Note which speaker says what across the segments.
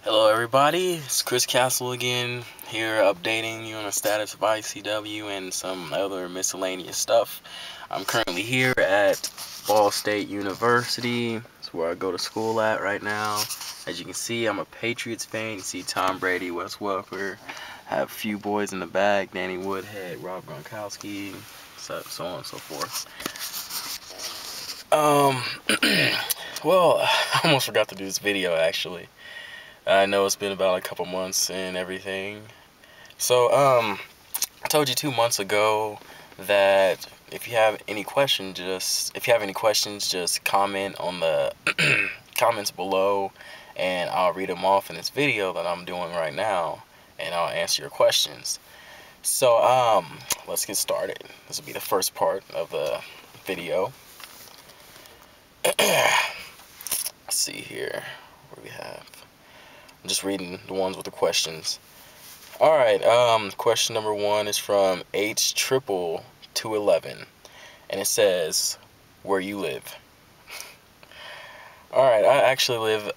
Speaker 1: Hello everybody, it's Chris Castle again, here updating you on the status of ICW and some other miscellaneous stuff. I'm currently here at Ball State University. That's where I go to school at right now. As you can see, I'm a Patriots fan. You see Tom Brady, Wes Welker, have a few boys in the back, Danny Woodhead, Rob Gronkowski, so on and so forth. Well, I almost forgot to do this video actually. I know it's been about a couple months and everything. So, I told you 2 months ago that if you have any questions, just comment on the comments below, and I'll read them off in this video that I'm doing right now, and I'll answer your questions. So, let's get started. This will be the first part of the video. Let's see here. What do we have? I'm just reading the ones with the questions. Alright, question number 1 is from H211, and it says, where you live. Alright, I actually live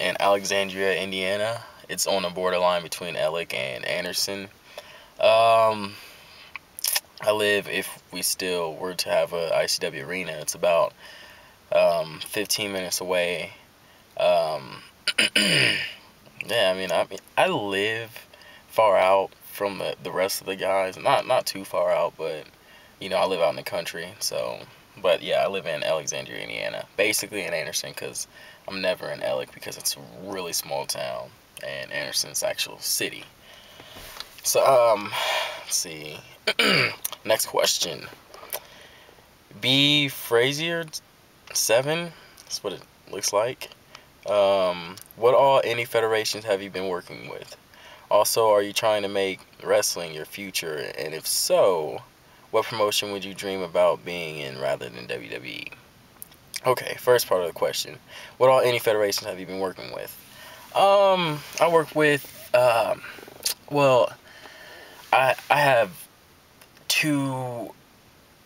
Speaker 1: in Alexandria, Indiana. It's on the borderline between Ellick and Anderson. I live, if we still were to have a ICW arena, it's about 15 minutes away. Yeah, I live far out from the rest of the guys. Not too far out, but I live out in the country. So, but yeah, I live in Alexandria, Indiana, basically in Anderson, because I'm never in Ellick because it's a really small town and Anderson's actual city. So, let's see. Next question. B Frazier 7. That's what it looks like. What all indie federations have you been working with? Also, are you trying to make wrestling your future? And if so, what promotion would you dream about being in rather than WWE? Okay, first part of the question. What all indie federations have you been working with? I work with, well, I have two,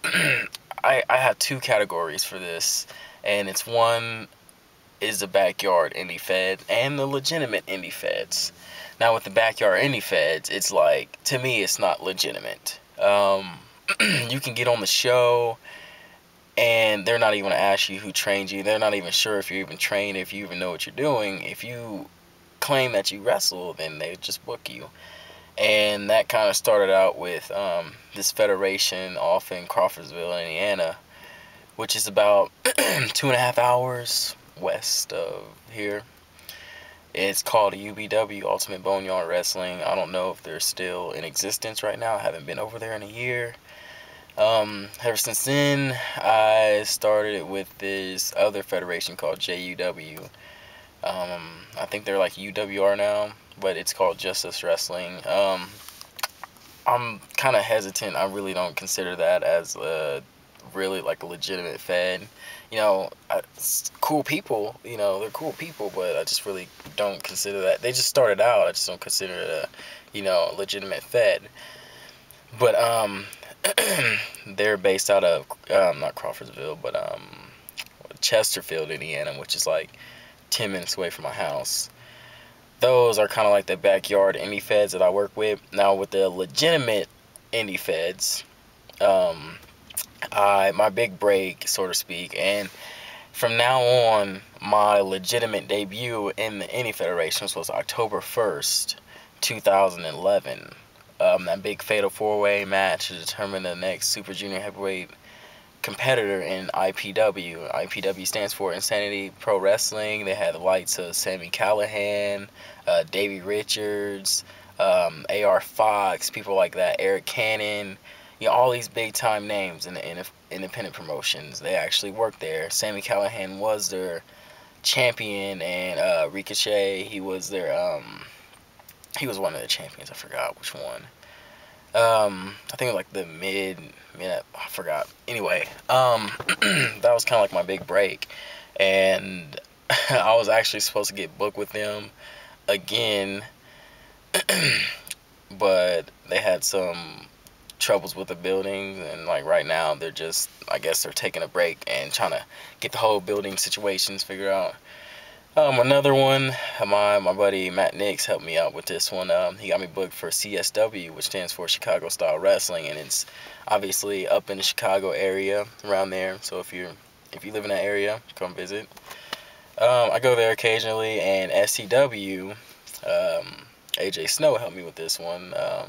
Speaker 1: I have two categories for this, and it's one is the backyard indie fed and the legitimate indie feds. Now with the backyard indie feds, it's like, to me, it's not legitimate. You can get on the show and they're not even going to ask you who trained you. They're not even sure if you're even trained, if you even know what you're doing. If you claim that you wrestle, then they just book you. And that kind of started out with this federation off in Crawfordsville, Indiana, which is about 2.5 hours west of here. It's called UBW, Ultimate Boneyard Wrestling. I don't know if they're still in existence right now. I haven't been over there in a year. Ever since then, I started with this other federation called JUW. I think they're like UWR now, but it's called Justice Wrestling. I'm kind of hesitant. I really don't consider that as really like a legitimate fed. It's cool people, they're cool people, but I just really don't consider that. They just started out. I just don't consider it a legitimate fed. But they're based out of not Crawfordsville, but Chesterfield, Indiana, which is like 10 minutes away from my house. Those are kind of like the backyard indie feds that I work with. Now with the legitimate indie feds, my big break, so to speak, and from now on, my legitimate debut in the indie federations was October 1st, 2011. That big fatal 4-way match to determine the next Super Junior Heavyweight competitor in IPW. IPW stands for Insanity Pro Wrestling. They had the likes of Sami Callihan, Davey Richards, AR Fox, people like that, Eric Cannon. All these big time names in the independent promotions. They actually worked there. Sami Callihan was their champion, and Ricochet, he was he was one of the champions. I forgot which one. I think like the mid, I forgot. Anyway, that was kind of like my big break, and I was actually supposed to get booked with them again, but they had some troubles with the building, and like right now they're just, I guess they're taking a break and trying to get the whole building situations figured out. Another one, my buddy Matt Nix helped me out with this one. He got me booked for CSW, which stands for Chicago Style Wrestling, and it's obviously up in the Chicago area around there. So if you live in that area, come visit. I go there occasionally, and SCW, AJ Snow helped me with this one. I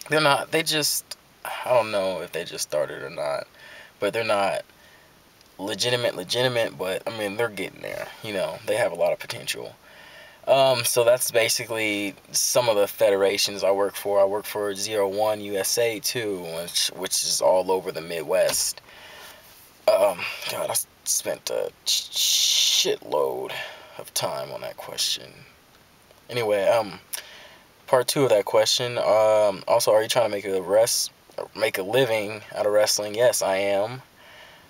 Speaker 1: don't know if they just started or not, but they're not legitimate, but I mean, they're getting there. They have a lot of potential. So that's basically some of the federations I work for. I work for 01 USA too, which is all over the Midwest. God, I spent a shitload of time on that question. Anyway, part two of that question. Also, are you trying to make a living out of wrestling? Yes, I am.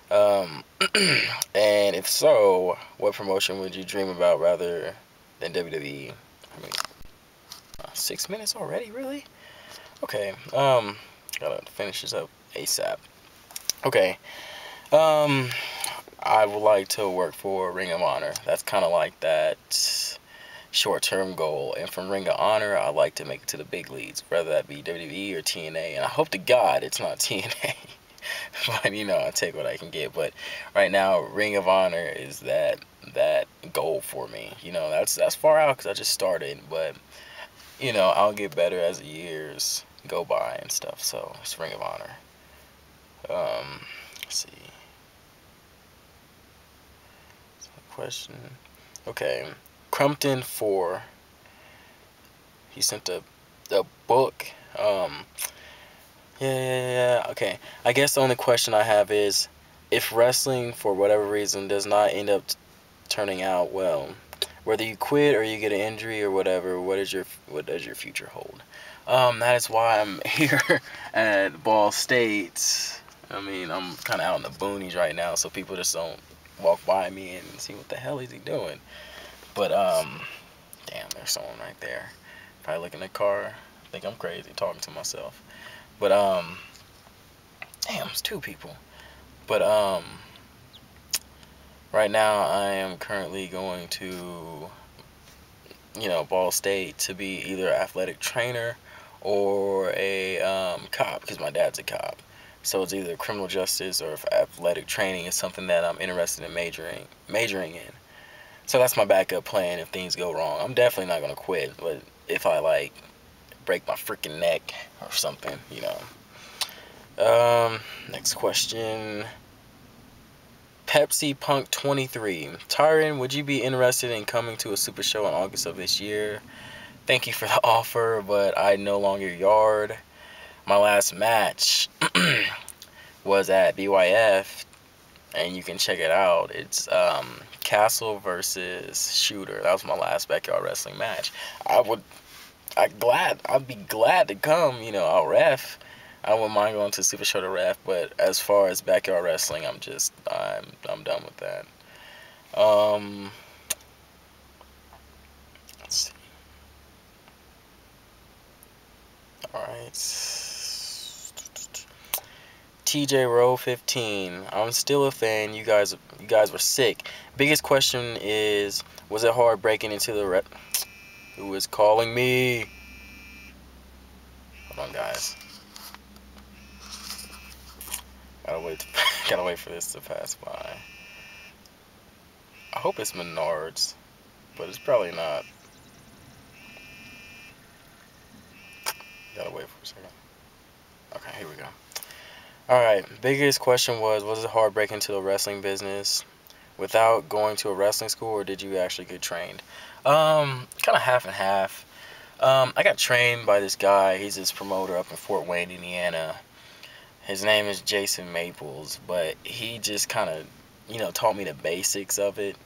Speaker 1: And if so, what promotion would you dream about rather than WWE? I mean, 6 minutes already, really? Okay. Gotta finish this up ASAP. Okay. I would like to work for Ring of Honor. That's kind of like that short-term goal. And from Ring of Honor, I'd like to make it to the big leagues, whether that be WWE or TNA. And I hope to God it's not TNA. But I take what I can get. But right now, Ring of Honor is that goal for me. That's far out because I just started. But I'll get better as the years go by and stuff. So it's Ring of Honor. Let's see. Question. Okay, Crumpton 4. He sent a book. Yeah. Okay. I guess the only question I have is, if wrestling for whatever reason does not end up turning out well, whether you quit or you get an injury or whatever, what does your future hold? That is why I'm here at Ball State. I mean, I'm kind of out in the boonies right now, so people just don't walk by me and see what the hell is he doing. But damn, there's someone right there. Probably look in the car, think I'm crazy talking to myself. But damn, it's two people. But right now I am currently going to Ball State to be either an athletic trainer or a cop, because my dad's a cop. So it's either criminal justice or if athletic training is something that I'm interested in majoring in. So that's my backup plan if things go wrong. I'm definitely not gonna quit, but if I break my freaking neck or something. Next question. Pepsi Punk 23. Tyron, would you be interested in coming to a super show in August of this year? Thank you for the offer, but I no longer yard. My last match was at BYF, and you can check it out. It's Castle versus Shooter. That was my last backyard wrestling match. I'd be glad to come. I'll ref. I wouldn't mind going to Super Show to ref, but as far as backyard wrestling, I'm done with that. Let's see. All right. TJ Row 15. I'm still a fan. You guys were sick. Biggest question is, was it hard breaking into the rep? Who is calling me? Hold on, guys. Gotta wait for this to pass by. I hope it's Menards, but it's probably not. Gotta wait for a second. Okay, here we go. Alright, biggest question was it hard breaking into the wrestling business without going to a wrestling school, or did you actually get trained? Kind of half and half. I got trained by this guy. He's this promoter up in Fort Wayne, Indiana. His name is Jason Maples, but he just kind of, taught me the basics of it,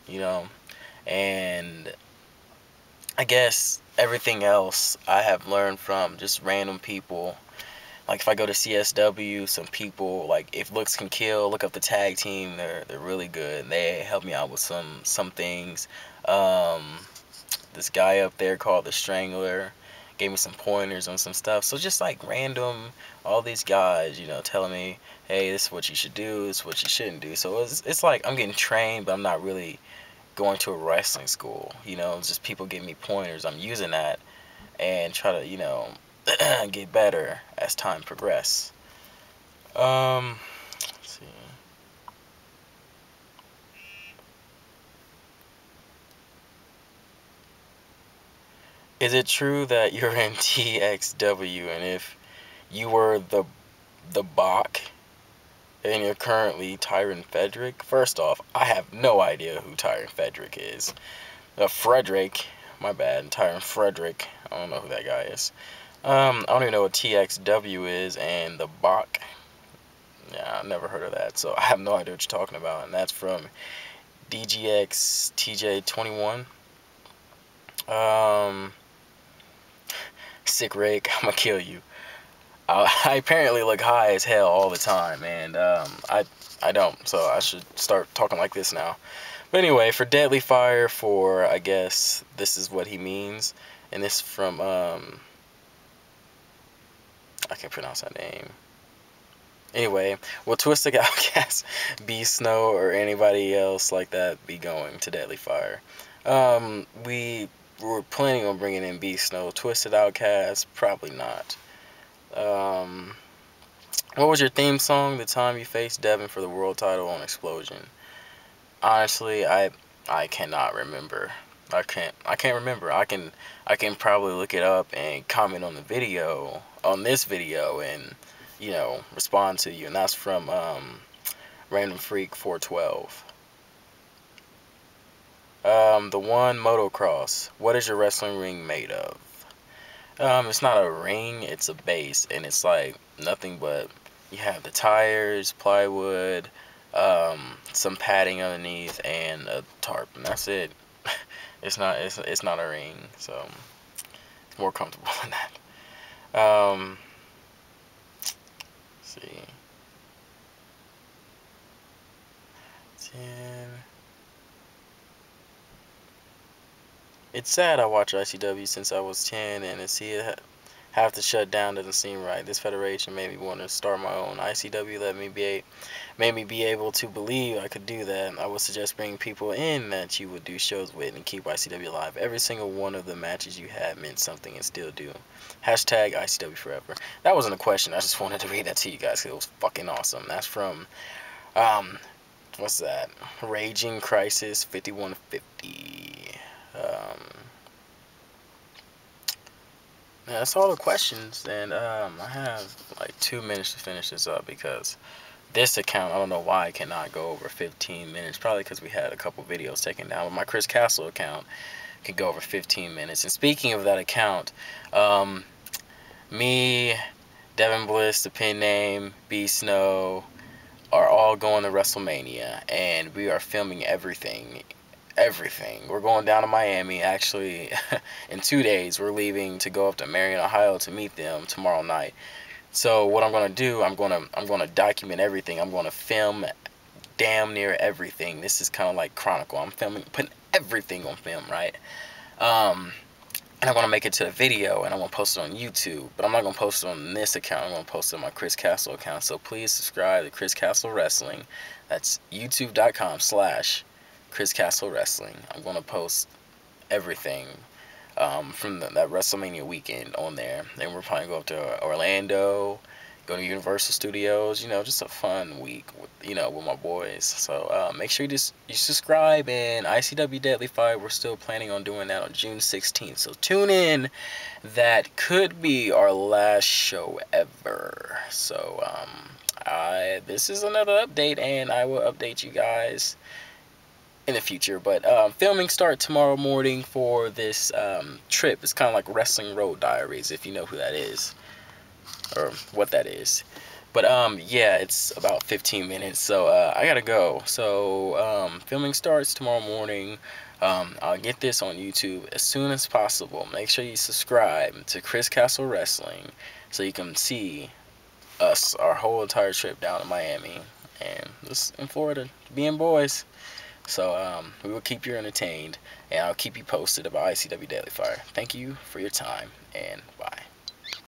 Speaker 1: and I guess everything else I have learned from just random people. Like if I go to CSW, some people, like if looks can kill, look up the tag team. They're really good. They help me out with some things. This guy up there called the Strangler gave me some pointers on some stuff. So just like random, all these guys, telling me, hey, this is what you should do, this is what you shouldn't do. So it's like I'm getting trained, but I'm not really going to a wrestling school. You know, just people give me pointers. I'm using that and try to, you know, get better as time progresses. Let's see. Is it true that you're in TXW, and if you were the Bach and you're currently Tyron Frederick? First off, I have no idea who Tyron Frederick is. Frederick, my bad, Tyron Frederick. I don't know who that guy is. I don't even know what TXW is, and the Bach. Yeah, I've never heard of that, so I have no idea what you're talking about. And that's from DGX TJ21. Um, Sick Rick, I'm gonna kill you. I apparently look high as hell all the time, and I don't, so I should start talking like this now. But anyway, for Deadly Fire, for I guess this is what he means, and this from I can't pronounce that name. Anyway, will Twisted Outcast, B Snow, or anybody else like that be going to Deadly Fire? We were planning on bringing in B Snow. Twisted Outcast, probably not. What was your theme song the time you faced Devin for the world title on Explosion? Honestly, I cannot remember. I can't remember. I can probably look it up and comment on the video, on this video, and you know, respond to you. And that's from Random Freak 412. The one motocross. What is your wrestling ring made of? It's not a ring, it's a base, and it's like nothing but you have the tires, plywood, some padding underneath, and a tarp, and that's it. It's not a ring, so it's more comfortable than that. Let's see. 10. It's sad I watch ICW since I was 10, and to see it have to shut down doesn't seem right. This federation made me want to start my own. ICW made me be able to believe I could do that. I would suggest bringing people in that you would do shows with and keep ICW alive. Every single one of the matches you had meant something and still do. Hashtag ICW forever. That wasn't a question. I just wanted to read that to you guys because it was fucking awesome. That's from, what's that? Raging Crisis 5150. Yeah, that's all the questions, and I have like 2 minutes to finish this up because this account, I don't know why I cannot go over 15 minutes. Probably because we had a couple videos taken down. But my Chris Castle account could go over 15 minutes. And speaking of that account, me, Devin Bliss, the pin name, B Snow, are all going to WrestleMania, and we are filming everything. We're going down to Miami. Actually, in 2 days, we're leaving to go up to Marion, Ohio to meet them tomorrow night. So what I'm gonna do, I'm gonna document everything. I'm gonna film damn near everything. This is kind of like Chronicle. I'm putting everything on film, right? And I'm gonna make it to a video, and I'm gonna post it on YouTube. But I'm not gonna post it on this account. I'm gonna post it on my Chris Castle account. So please subscribe to Chris Castle Wrestling. That's youtube.com/Chris Castle Wrestling. I'm gonna post everything from that WrestleMania weekend on there. Then we're probably going to go up to Orlando, go to Universal Studios. You know, just a fun week with with my boys. So make sure you subscribe. And ICW Deadly Fire, we're still planning on doing that on June 16th. So tune in. That could be our last show ever. So this is another update, and I will update you guys in the future. But filming start tomorrow morning for this trip. It's kind of like Wrestling Road Diaries, if you know who that is or what that is. But yeah, it's about 15 minutes, so I gotta go. So filming starts tomorrow morning. I'll get this on YouTube as soon as possible. Make sure you subscribe to Chris Castle Wrestling so you can see us, our whole entire trip down to Miami and just in Florida, being boys. So we will keep you entertained, and I'll keep you posted about ICW Daily Fire. Thank you for your time, and bye.